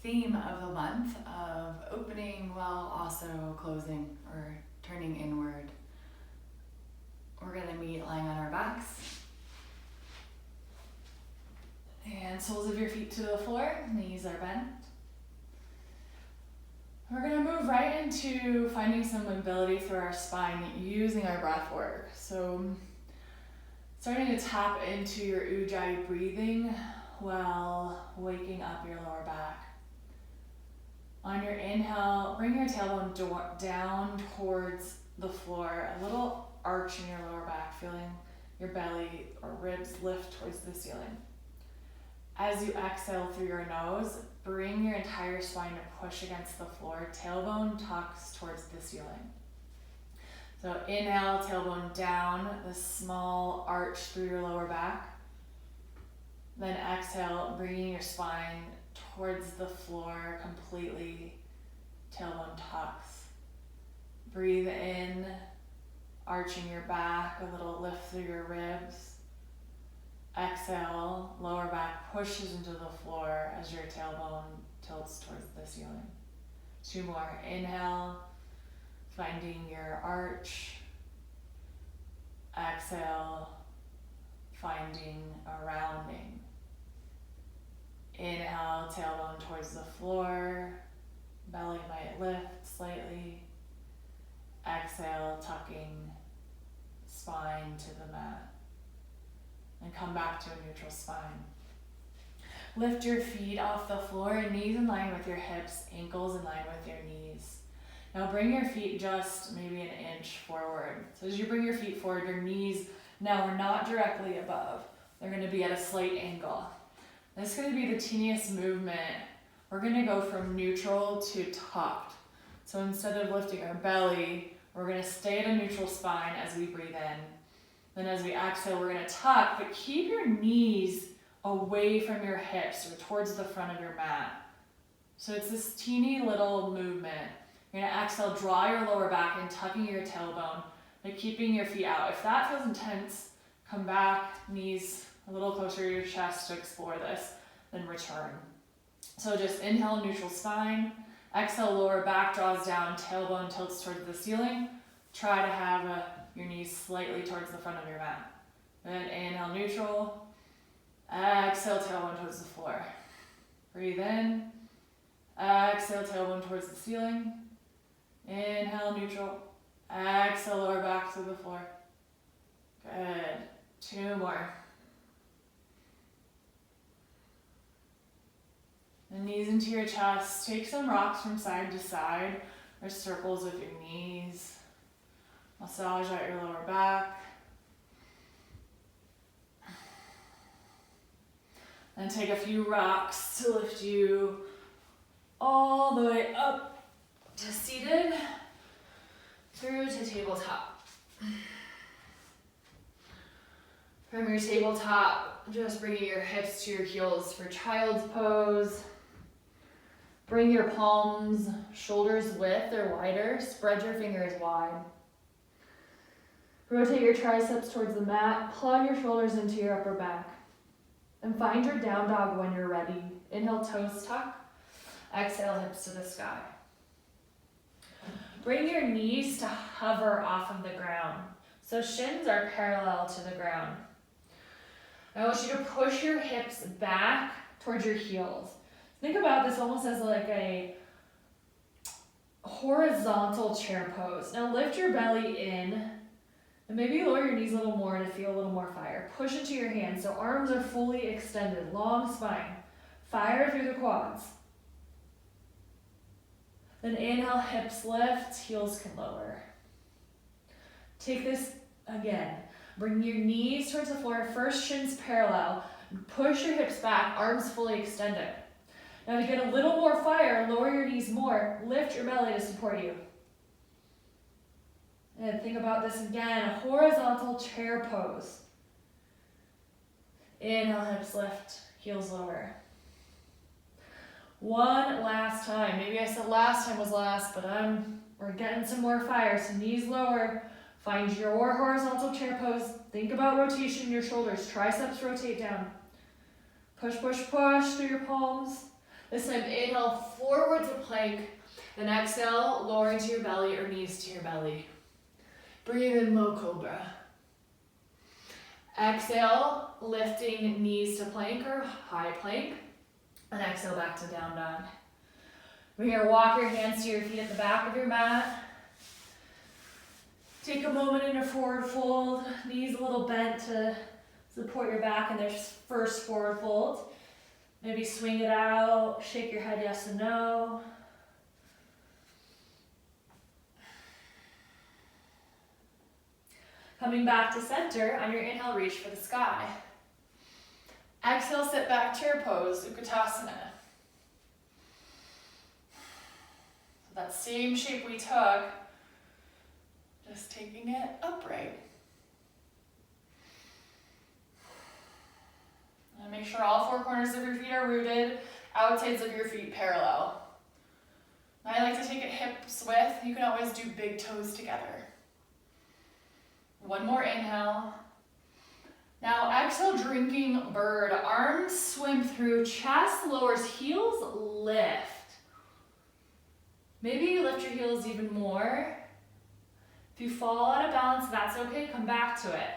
theme of the month of opening while also closing or turning inward. We're going to meet lying on our backs. And soles of your feet to the floor, knees are bent. We're going to move right into finding some mobility through our spine using our breath work. So starting to tap into your Ujjayi breathing while waking up your lower back. On your inhale, bring your tailbone down towards the floor, a little arch in your lower back, feeling your belly or ribs lift towards the ceiling. As you exhale through your nose, bring your entire spine to push against the floor, tailbone tucks towards the ceiling. So inhale, tailbone down, this small arch through your lower back. Then exhale, bringing your spine towards the floor completely, tailbone tucks. Breathe in, arching your back, a little lift through your ribs. Exhale, lower back pushes into the floor as your tailbone tilts towards the ceiling. 2 more. Inhale, finding your arch. Exhale, finding a rounding. Inhale, tailbone towards the floor. Belly might lift slightly. Exhale, tucking spine to the mat. And come back to a neutral spine. Lift your feet off the floor, knees in line with your hips, ankles in line with your knees. Now bring your feet just maybe an inch forward. So as you bring your feet forward, your knees now are not directly above. They're going to be at a slight angle. This is going to be the teeniest movement. We're going to go from neutral to tucked. So instead of lifting our belly, we're going to stay at a neutral spine as we breathe in. Then as we exhale, we're going to tuck, but keep your knees away from your hips or towards the front of your mat. So it's this teeny little movement. You're going to exhale, draw your lower back in, tucking your tailbone, but keeping your feet out. If that feels intense, come back, knees a little closer to your chest to explore this, then return. So just inhale, neutral spine. Exhale, lower back draws down, tailbone tilts towards the ceiling. Try to have your knees slightly towards the front of your mat. Then inhale, neutral. Exhale, tailbone towards the floor. Breathe in. Exhale, tailbone towards the ceiling. Inhale, neutral. Exhale, lower back to the floor. Good. 2 more. The knees into your chest. Take some rocks from side to side or circles with your knees. Massage out your lower back. And take a few rocks to lift you all the way up to seated, through to tabletop. From your tabletop, just bringing your hips to your heels for child's pose. Bring your palms, shoulders width or wider. Spread your fingers wide. Rotate your triceps towards the mat. Plug your shoulders into your upper back. And find your down dog when you're ready. Inhale, toes tuck. Exhale, hips to the sky. Bring your knees to hover off of the ground. So shins are parallel to the ground. I want you to push your hips back towards your heels. Think about this almost as like a horizontal chair pose. Now lift your belly in and maybe lower your knees a little more to feel a little more fire. Push into your hands so arms are fully extended, long spine. Fire through the quads. Then inhale, hips lift, heels can lower. Take this again. Bring your knees towards the floor, first shins parallel. Push your hips back, arms fully extended. Now to get a little more fire, lower your knees more, lift your belly to support you. And think about this again, a horizontal chair pose. Inhale, hips lift, heels lower. One last time. Maybe I said last time was last, but we're getting some more fire. So knees lower, find your horizontal chair pose. Think about rotation in your shoulders. Triceps rotate down. Push, push, push through your palms. This time, inhale, forward to plank. Then exhale, lower into your belly or knees to your belly. Breathe in, low cobra. Exhale, lifting knees to plank or high plank. And exhale back to down dog. We're here, walk your hands to your feet at the back of your mat. Take a moment in a forward fold, knees a little bent to support your back in this first forward fold. Maybe swing it out, shake your head yes and no. Coming back to center, on your inhale, reach for the sky. Exhale, sit back, chair pose, Utkatasana. So that same shape we took, just taking it upright. And make sure all four corners of your feet are rooted, outsides of your feet parallel. I like to take it hips width. You can always do big toes together. One more inhale. Now exhale, drinking bird. Arms swim through, chest lowers, heels lift. Maybe you lift your heels even more. If you fall out of balance, that's okay. Come back to it.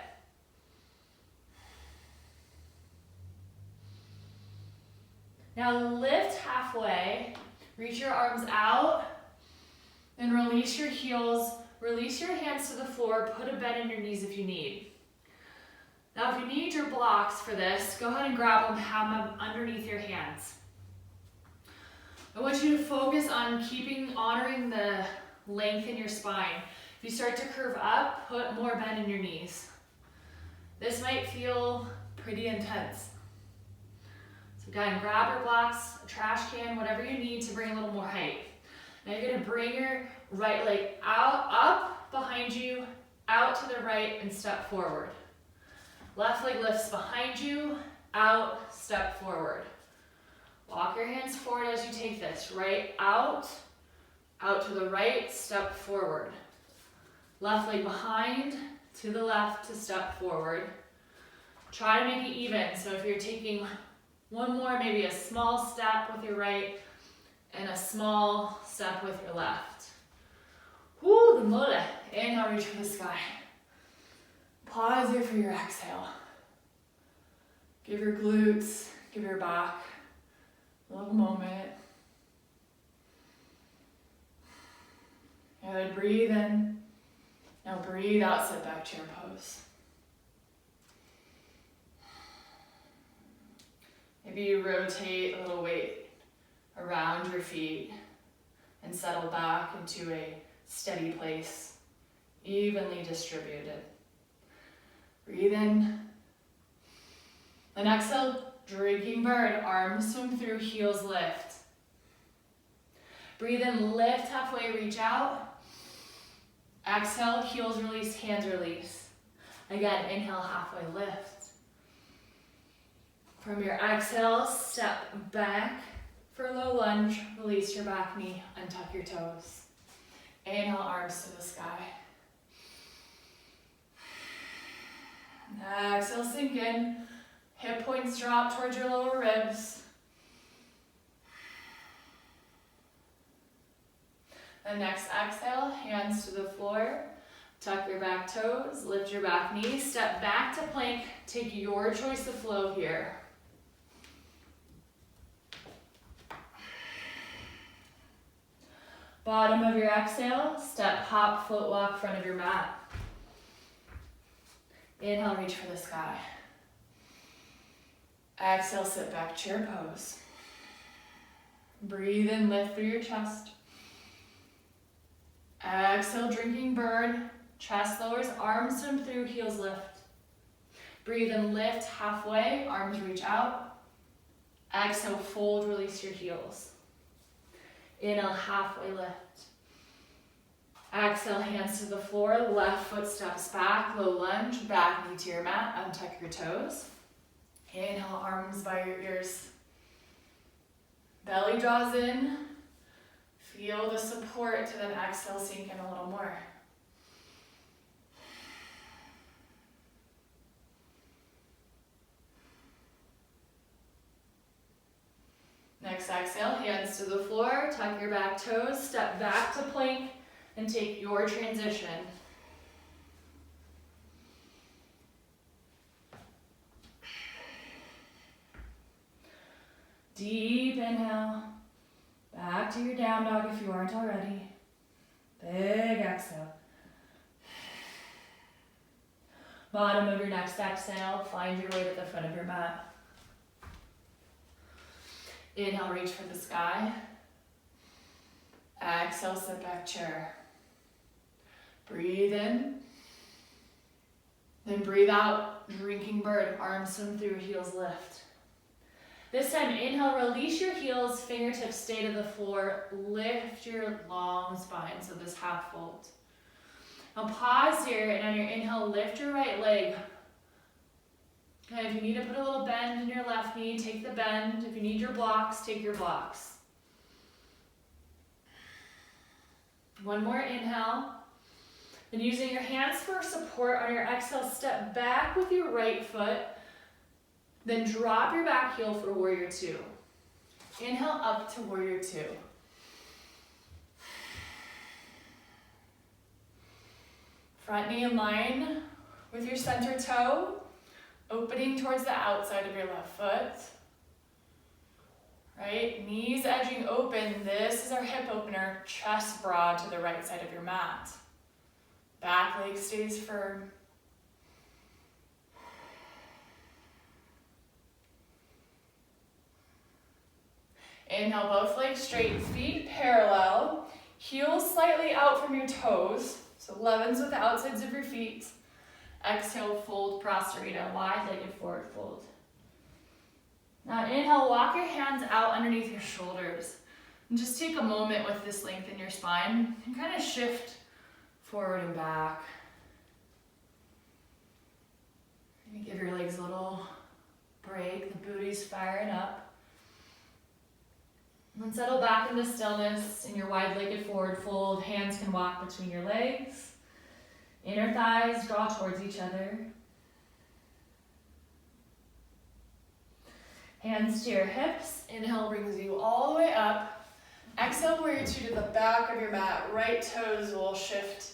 Now lift halfway, reach your arms out, then release your heels, release your hands to the floor, put a bend in your knees if you need. Now if you need your blocks for this, go ahead and grab them, have them underneath your hands. I want you to focus on honoring the length in your spine. If you start to curve up, put more bend in your knees. This might feel pretty intense. So again, grab your blocks, a trash can, whatever you need to bring a little more height. Now you're gonna bring your right leg out, up behind you, out to the right, and step forward. Left leg lifts behind you, out, step forward. Walk your hands forward as you take this. Right out to the right, step forward. Left leg behind, to the left to step forward. Try to make it even. So if you're taking one more, maybe a small step with your right and a small step with your left. Woo, mole. Inhale, reach for the sky. Pause here for your exhale. Give your glutes, give your back a little moment. Good, breathe in. Now breathe out, sit back, chair pose. Maybe you rotate a little weight around your feet and settle back into a steady place, evenly distributed. Breathe in. Then exhale, drinking bird, arms swim through, heels lift. Breathe in, lift halfway, reach out. Exhale, heels release, hands release. Again, inhale, halfway lift. From your exhale, step back for low lunge. Release your back knee, untuck your toes. Inhale, arms to the sky. Exhale, sink in. Hip points drop towards your lower ribs. The next exhale, hands to the floor. Tuck your back toes, lift your back knees, step back to plank. Take your choice of flow here. Bottom of your exhale, step, hop, float, walk, front of your mat. Inhale, reach for the sky. Exhale, sit back, chair pose. Breathe in, lift through your chest. Exhale, drinking bird. Chest lowers, arms swim through, heels lift. Breathe in, lift halfway, arms reach out. Exhale, fold, release your heels. Inhale, halfway lift. Exhale, hands to the floor, left foot steps back, low lunge, back knee to your mat, untuck your toes. Inhale, arms by your ears. Belly draws in. Feel the support to then exhale, sink in a little more. Next next exhale, hands to the floor, tuck your back toes, step back to plank, and take your transition. Deep inhale, back to your down dog if you aren't already. Big exhale. Bottom of your next exhale, find your way to the front of your mat. Inhale, reach for the sky. Exhale, sit back chair. Breathe in. Then breathe out, drinking bird, arms swim through, heels lift. This time, inhale, release your heels, fingertips stay to the floor, lift your long spine, so this half fold. Now pause here, and on your inhale, lift your right leg. And if you need to put a little bend in your left knee, take the bend. If you need your blocks, take your blocks. One more inhale. Then using your hands for support on your exhale, step back with your right foot. Then drop your back heel for warrior two. Inhale up to warrior two. Front knee in line with your center toe, opening towards the outside of your left foot. Right, knees edging open. This is our hip opener, chest broad to the right side of your mat. Back leg stays firm. Inhale, both legs straight, feet parallel, heels slightly out from your toes, so 11s with the outsides of your feet. Exhale, fold Prasarita, wide-legged forward fold. Now inhale, walk your hands out underneath your shoulders. And just take a moment with this length in your spine and kind of shift forward and back. And give your legs a little break, the booty's firing up. And then settle back into stillness in your wide-legged forward fold. Hands can walk between your legs. Inner thighs draw towards each other. Hands to your hips. Inhale brings you all the way up. Exhale, warrior two to the back of your mat. Right toes will shift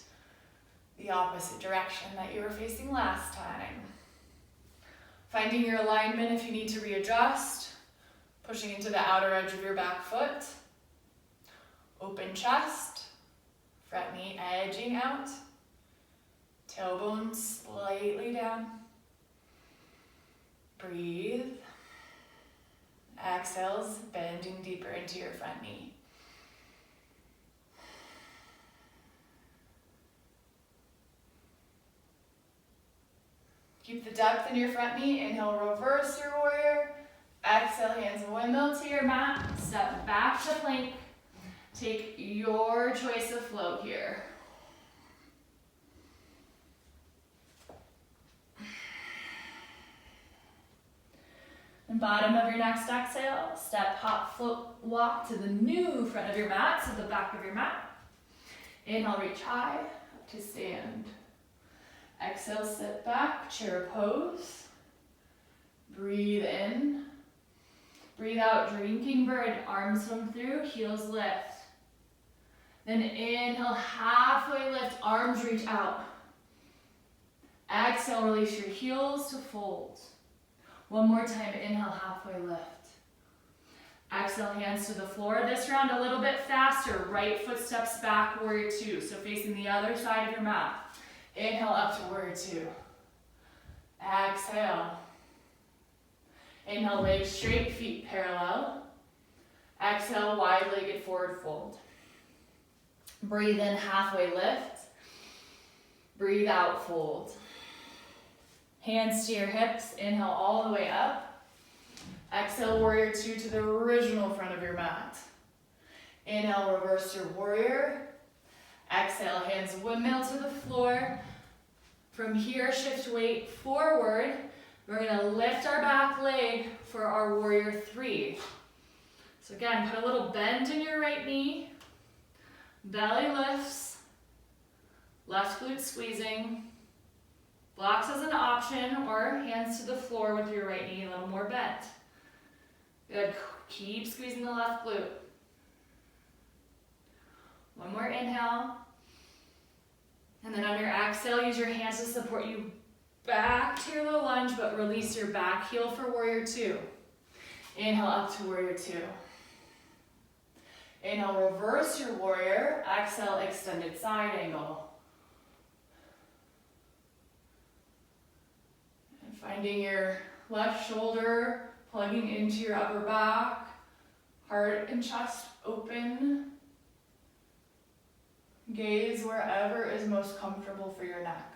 the opposite direction that you were facing last time. Finding your alignment if you need to readjust. Pushing into the outer edge of your back foot. Open chest. Front knee edging out. Tailbone slightly down. Breathe. Exhales, bending deeper into your front knee. Keep the depth in your front knee. Inhale, reverse your warrior. Exhale, hands windmill to your mat. Step back to plank. Take your choice of flow here. And bottom of your next exhale, step, hop, float, walk to the new front of your mat, so the back of your mat. Inhale, reach high, up to stand. Exhale, sit back, chair pose. Breathe in. Breathe out, drinking bird, arms swim through, heels lift. Then inhale, halfway lift, arms reach out. Exhale, release your heels to fold. One more time, inhale, halfway lift. Exhale, hands to the floor. This round a little bit faster. Right foot steps back, warrior two. So facing the other side of your mat. Inhale up to warrior two. Exhale. Inhale, legs straight, feet parallel. Exhale, wide-legged forward fold. Breathe in, halfway lift. Breathe out, fold. Hands to your hips, inhale all the way up. Exhale, warrior two to the original front of your mat. Inhale, reverse your warrior. Exhale, hands windmill to the floor. From here, shift weight forward. We're gonna lift our back leg for our warrior three. So again, put a little bend in your right knee. Belly lifts. Left glute squeezing. Blocks as an option, or hands to the floor with your right knee a little more bent. Good. Keep squeezing the left glute. One more inhale. And then on your exhale, use your hands to support you back to your low lunge, but release your back heel for warrior two. Inhale up to warrior two. Inhale, reverse your warrior. Exhale, extended side angle. And finding your left shoulder plugging into your upper back, heart and chest open. Gaze wherever is most comfortable for your neck.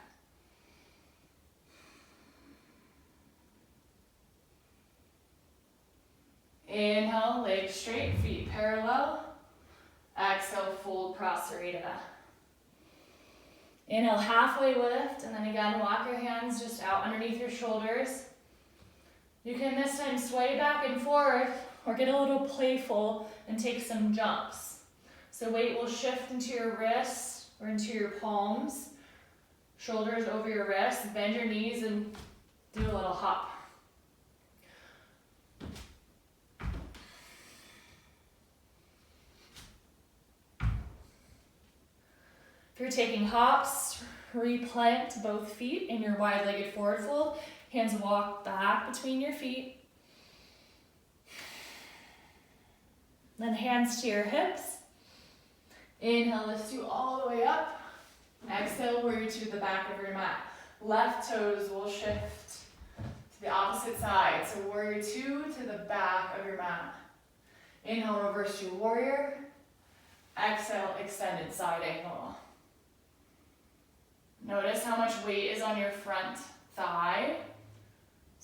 Inhale, legs straight, feet parallel. Exhale, fold Prasarita. Inhale, halfway lift, and then again, walk your hands just out underneath your shoulders. You can this time sway back and forth or get a little playful and take some jumps. So weight will shift into your wrists or into your palms, shoulders over your wrists, bend your knees and do a little hop. If you're taking hops, replant both feet in your wide-legged forward fold. Hands walk back between your feet. Then hands to your hips. Inhale, lift you all the way up. Exhale, warrior two to the back of your mat. Left toes will shift to the opposite side. So warrior two to the back of your mat. Inhale, reverse your warrior. Exhale, extended side angle. Notice how much weight is on your front thigh.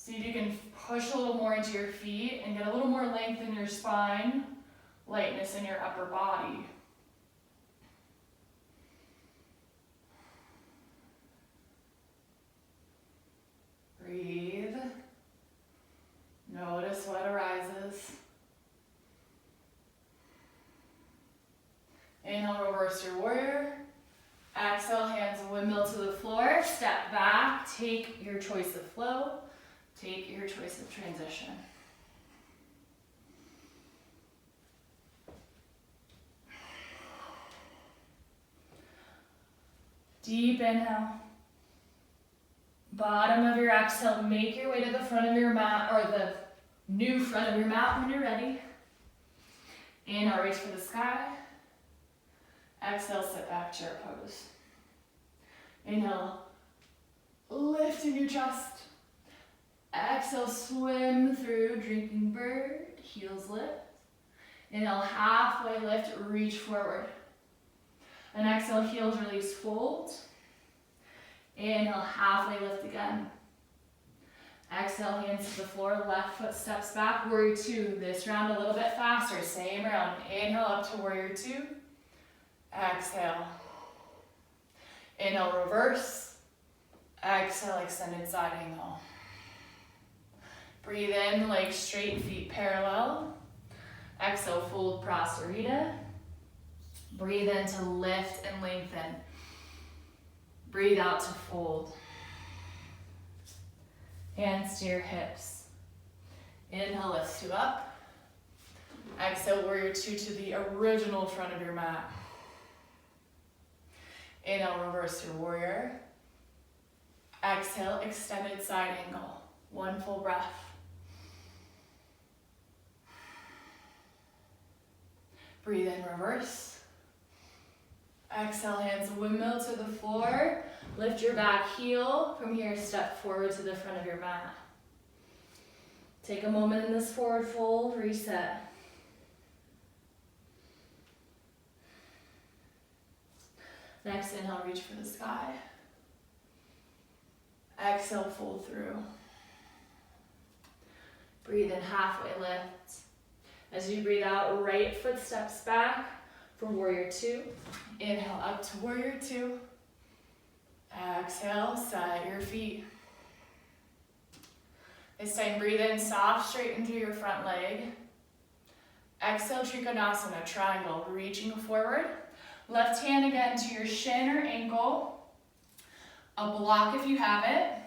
See if you can push a little more into your feet and get a little more length in your spine, lightness in your upper body. Breathe. Notice what arises. Inhale, reverse your warrior. Exhale, hands windmill to the floor. Step back, take your choice of flow. Take your choice of transition. Deep inhale. Bottom of your exhale, make your way to the front of your mat, or the new front of your mat when you're ready. Inhale, reach for the sky. Exhale, sit back, chair pose. Inhale, lifting your chest. Exhale, swim through drinking bird, heels lift. Inhale, halfway lift, reach forward. And exhale, heels release, fold. Inhale, halfway lift again. Exhale, hands to the floor, left foot steps back, warrior two. This round a little bit faster, same round. Inhale up to warrior two. Exhale. Inhale, reverse. Exhale, extended side angle. Breathe in, legs straight, feet parallel. Exhale, fold Prasarita. Breathe in to lift and lengthen. Breathe out to fold. Hands to your hips. Inhale, lift you up. Exhale, warrior two to the original front of your mat. Inhale, reverse your warrior. Exhale, extended side angle. One full breath. Breathe in, reverse. Exhale, hands windmill to the floor. Lift your back heel. From here, step forward to the front of your mat. Take a moment in this forward fold, reset. Next, inhale, reach for the sky. Exhale, fold through. Breathe in, halfway lift. As you breathe out, right foot steps back for warrior two. Inhale up to warrior two. Exhale, set your feet. This time, breathe in, soft, straighten through your front leg. Exhale, Trikonasana, triangle, reaching forward. Left hand again to your shin or ankle. A block if you have it.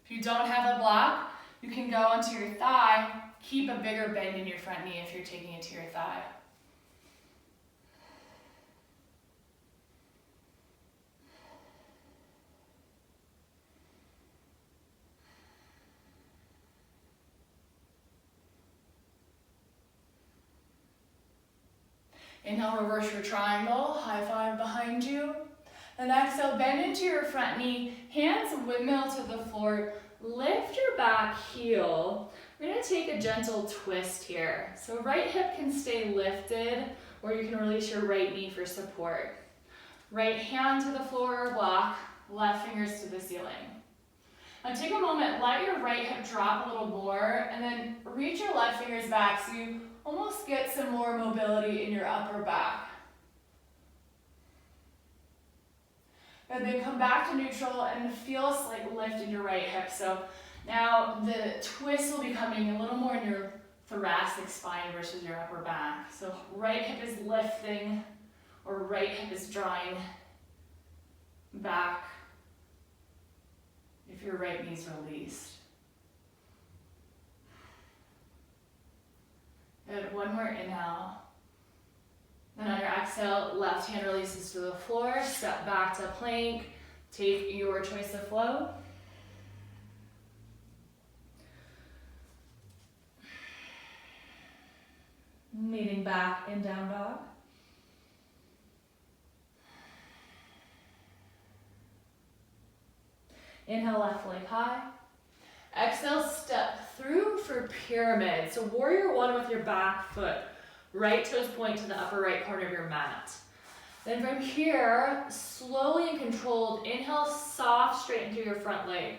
If you don't have a block, you can go onto your thigh keep a bigger bend in your front knee if you're taking it to your thigh. Inhale, reverse your triangle, high five behind you. Then exhale, bend into your front knee, hands windmill to the floor, lift your back heel. We're gonna take a gentle twist here. So right hip can stay lifted, or you can release your right knee for support. Right hand to the floor or block, left fingers to the ceiling. Now take a moment, let your right hip drop a little more, and then reach your left fingers back so you almost get some more mobility in your upper back. And then come back to neutral and feel a slight lift in your right hip. So now the twist will be coming a little more in your thoracic spine versus your upper back. So right hip is lifting, or right hip is drawing back if your right knee's released. Good, one more inhale. Then on your exhale, left hand releases to the floor, step back to plank, take your choice of flow. Leaning back in down dog. Inhale, left leg high. Exhale, step through for pyramid. So warrior one with your back foot. Right toes point to the upper right corner of your mat. Then from here, slowly and controlled, inhale, soft, straighten through your front leg.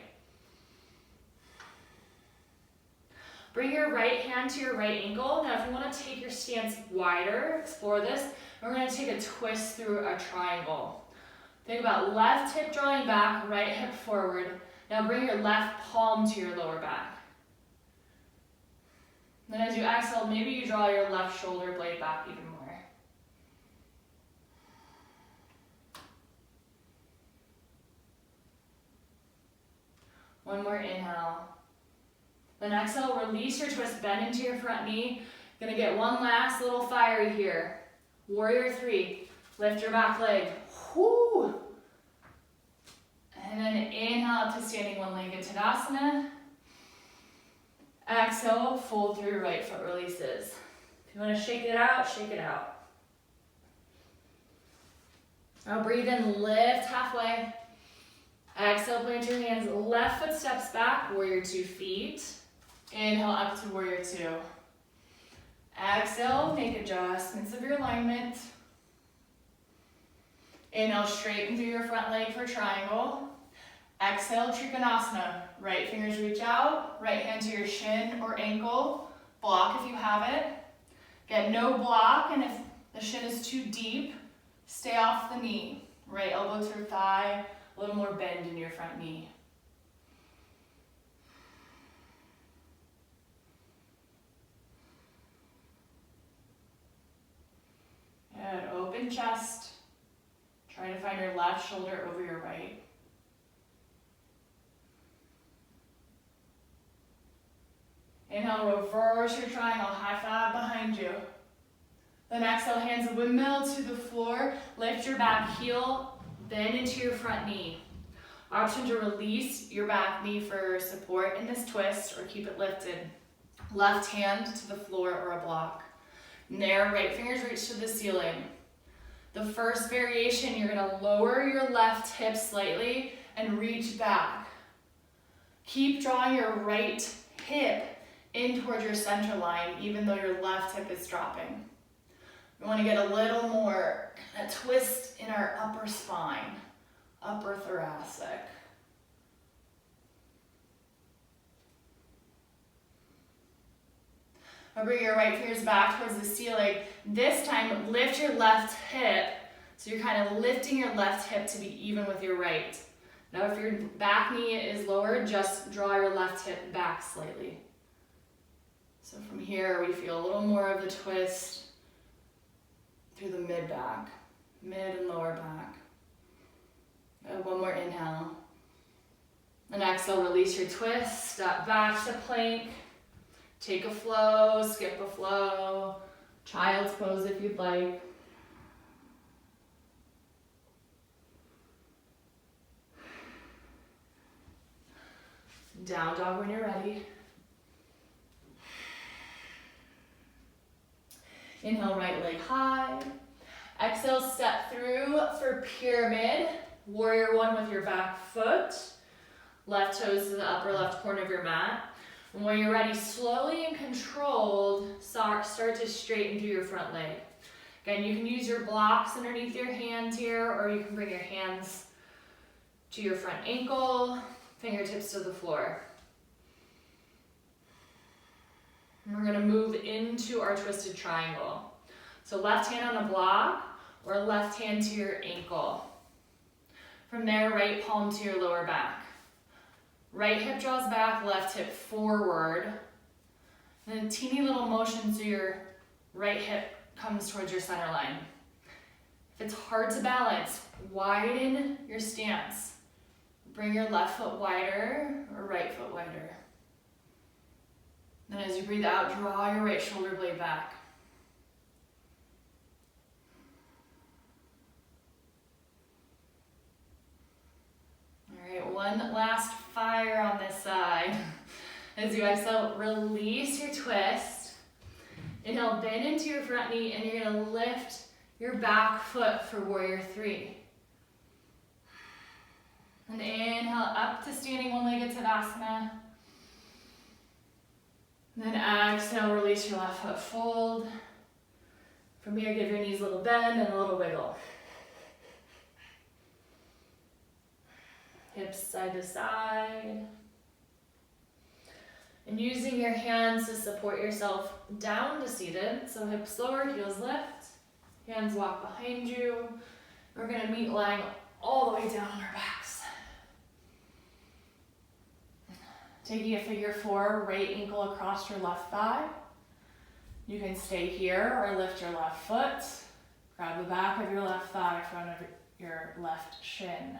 Bring your right hand to your right ankle. Now if you want to take your stance wider, explore this. We're going to take a twist through a triangle. Think about left hip drawing back, right hip forward. Now bring your left palm to your lower back. Then as you exhale, maybe you draw your left shoulder blade back even more. One more inhale. Then exhale, release your twist, bend into your front knee. Gonna get one last little fiery here. Warrior three, lift your back leg. Whoo! And then inhale up to standing one-legged Tadasana. Exhale, fold through your right foot releases. If you want to shake it out, shake it out. Now breathe in, lift halfway. Exhale, plant your hands, left foot steps back, warrior 2 feet. Inhale up to warrior 2. Exhale, make adjustments of your alignment. Inhale, straighten through your front leg for triangle. Exhale, Trikonasana. Right fingers reach out, right hand to your shin or ankle. Block if you have it. Get no block, and if the shin is too deep, stay off the knee. Right elbow to your thigh, a little more bend in your front knee. Good, open chest. Try to find your left shoulder over your right. Inhale, reverse your triangle, high five behind you. Then exhale, hands windmill to the floor. Lift your back heel, bend into your front knee. Option to release your back knee for support in this twist or keep it lifted. Left hand to the floor or a block. And there, right fingers reach to the ceiling. The first variation, you're gonna lower your left hip slightly and reach back. Keep drawing your right hip in towards your center line, even though your left hip is dropping. We want to get a little more a twist in our upper spine, upper thoracic. Now bring your right fingers back towards the ceiling. This time, lift your left hip, so you're kind of lifting your left hip to be even with your right. Now if your back knee is lower, just draw your left hip back slightly. So from here, we feel a little more of the twist through the mid-back, mid and lower back. One more inhale. And exhale, release your twist, step back to plank. Take a flow, skip a flow, child's pose if you'd like. Down dog when you're ready. Inhale, right leg high. Exhale, step through for pyramid. Warrior one with your back foot. Left toes to the upper left corner of your mat. And when you're ready, slowly and controlled, start to straighten through your front leg. Again, you can use your blocks underneath your hands here, or you can bring your hands to your front ankle, fingertips to the floor. And we're gonna move into our twisted triangle. So left hand on the block, or left hand to your ankle. From there, right palm to your lower back. Right hip draws back, left hip forward. And then a teeny little motion so your right hip comes towards your center line. If it's hard to balance, widen your stance. Bring your left foot wider or right foot wider. Then as you breathe out, draw your right shoulder blade back. All right, one last fire on this side. As you exhale, release your twist. Inhale, bend into your front knee, and you're gonna lift your back foot for warrior three. And inhale up to standing one-legged Tadasana. And then exhale, release your left foot, fold. From here, give your knees a little bend and a little wiggle. Hips side to side. And using your hands to support yourself down to seated. So hips lower, heels lift. Hands walk behind you. We're gonna meet lying all the way down on our backs. Taking a figure four, right ankle across your left thigh. You can stay here or lift your left foot. Grab the back of your left thigh, front of your left shin.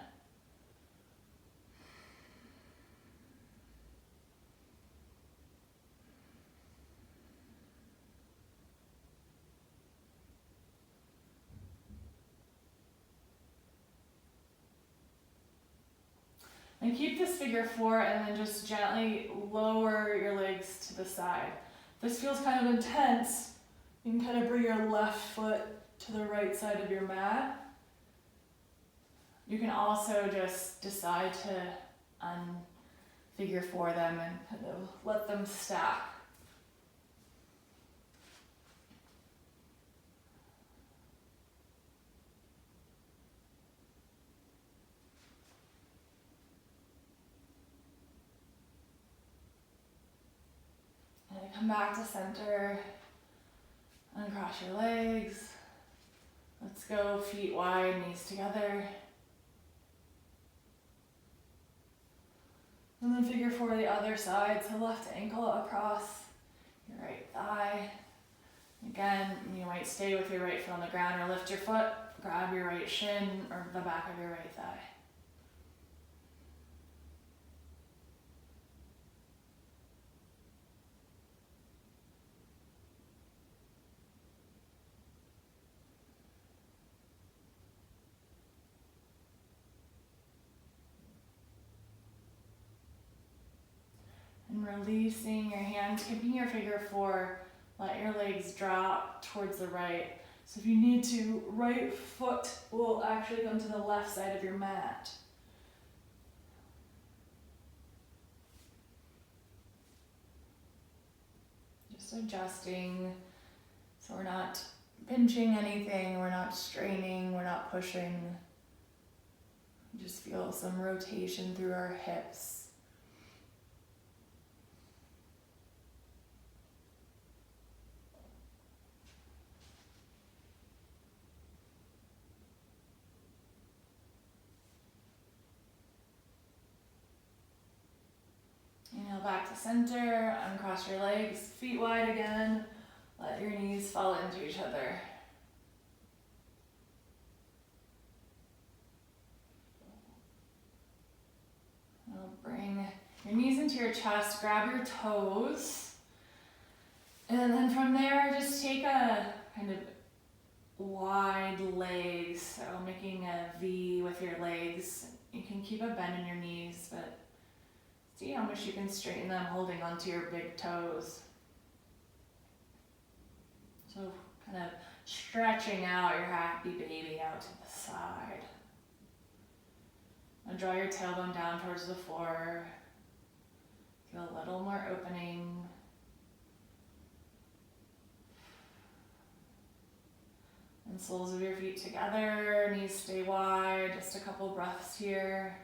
And keep this figure four and then just gently lower your legs to the side. This feels kind of intense. You can kind of bring your left foot to the right side of your mat. You can also just decide to unfigure four them and kind of let them stack. Come back to center, uncross your legs. Let's go feet wide, knees together. And then figure four the other side, so left ankle across your right thigh. Again, you might stay with your right foot on the ground or lift your foot, grab your right shin or the back of your right thigh. And releasing your hands, keeping your figure four, let your legs drop towards the right. So if you need to, right foot will actually come to the left side of your mat. Just adjusting so we're not pinching anything, we're not straining, we're not pushing. Just feel some rotation through our hips. Inhale back to center, uncross your legs, feet wide again. Let your knees fall into each other. Now bring your knees into your chest, grab your toes, And then from there, just take a kind of wide legs, so making a V with your legs. You can keep a bend in your knees, but see how much you can straighten them holding onto your big toes. So kind of stretching out your happy baby out to the side. Now draw your tailbone down towards the floor. Feel a little more opening. And soles of your feet together, knees stay wide, just a couple breaths here.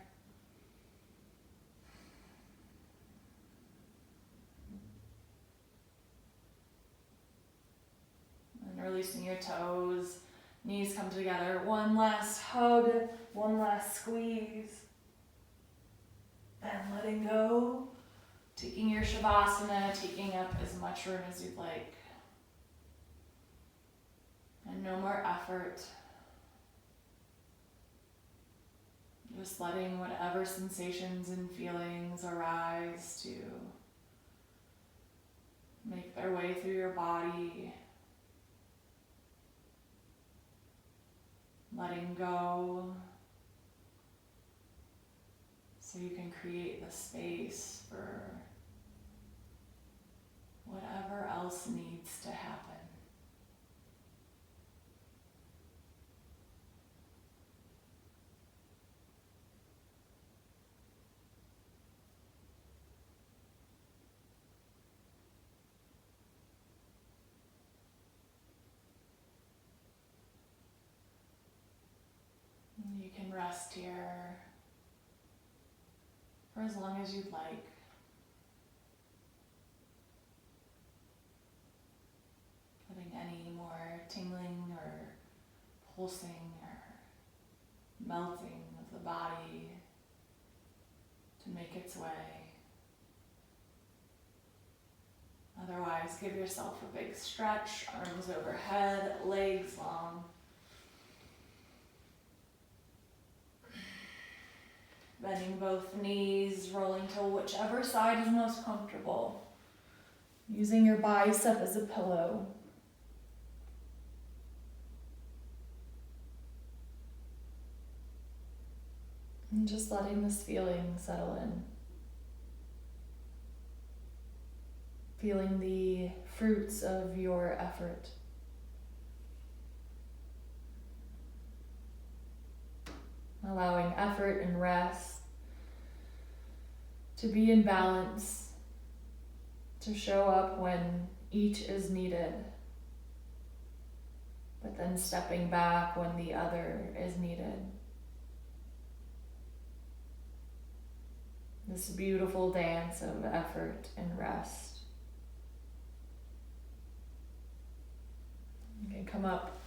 And releasing your toes, knees come together. One last hug, one last squeeze. And letting go, taking your Shavasana, taking up as much room as you'd like. And no more effort. Just letting whatever sensations and feelings arise to make their way through your body. Letting go so you can create the space for whatever else needs to happen. You can rest here for as long as you'd like. Letting any more tingling or pulsing or melting of the body to make its way. Otherwise, give yourself a big stretch, arms overhead, legs long. Bending both knees, rolling to whichever side is most comfortable. Using your bicep as a pillow. And just letting this feeling settle in. Feeling the fruits of your effort. Allowing effort and rest to be in balance, to show up when each is needed, but then stepping back when the other is needed. This beautiful dance of effort and rest. You can come up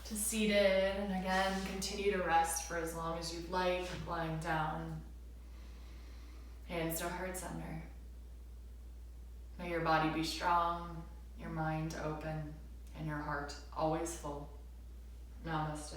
to seated, and again, continue to rest for as long as you'd like, lying down. Hands to heart center. May your body be strong, your mind open, and your heart always full. Namaste.